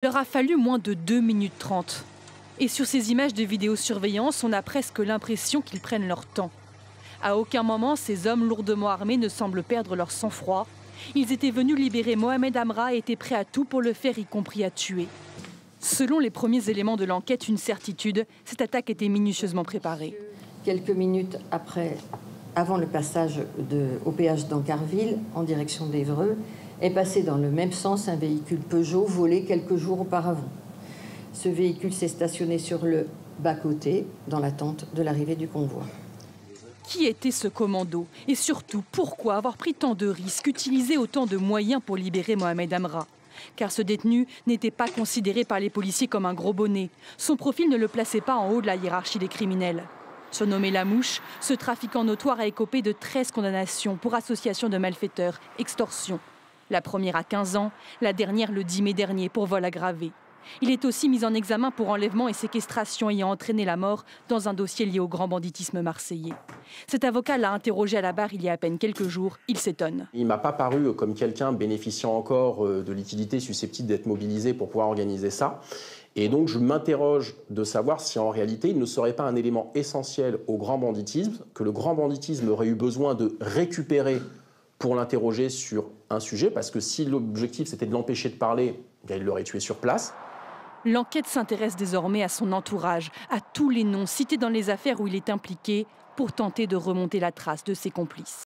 Il leur a fallu moins de 2 minutes 30. Et sur ces images de vidéosurveillance, on a presque l'impression qu'ils prennent leur temps. À aucun moment, ces hommes lourdement armés ne semblent perdre leur sang-froid. Ils étaient venus libérer Mohamed Amra et étaient prêts à tout pour le faire, y compris à tuer. Selon les premiers éléments de l'enquête, une certitude, cette attaque était minutieusement préparée. Quelques minutes avant le passage au péage d'Ancarville, en direction d'Évreux, est passé dans le même sens un véhicule Peugeot volé quelques jours auparavant. Ce véhicule s'est stationné sur le bas-côté, dans l'attente de l'arrivée du convoi. Qui était ce commando? Et surtout, pourquoi avoir pris tant de risques, utilisé autant de moyens pour libérer Mohamed Amra? Car ce détenu n'était pas considéré par les policiers comme un gros bonnet. Son profil ne le plaçait pas en haut de la hiérarchie des criminels. Surnommé La Mouche, ce trafiquant notoire a écopé de 13 condamnations pour association de malfaiteurs, extorsion. La première à 15 ans, la dernière le 10 mai dernier pour vol aggravé. Il est aussi mis en examen pour enlèvement et séquestration ayant entraîné la mort dans un dossier lié au grand banditisme marseillais. Cet avocat l'a interrogé à la barre il y a à peine quelques jours. Il s'étonne. Il ne m'a pas paru comme quelqu'un bénéficiant encore de liquidités susceptibles d'être mobilisé pour pouvoir organiser ça. Et donc je m'interroge de savoir si en réalité il ne serait pas un élément essentiel au grand banditisme, que le grand banditisme aurait eu besoin de récupérer pour l'interroger sur un sujet, parce que si l'objectif c'était de l'empêcher de parler, bien, il l'aurait tué sur place. L'enquête s'intéresse désormais à son entourage, à tous les noms cités dans les affaires où il est impliqué, pour tenter de remonter la trace de ses complices.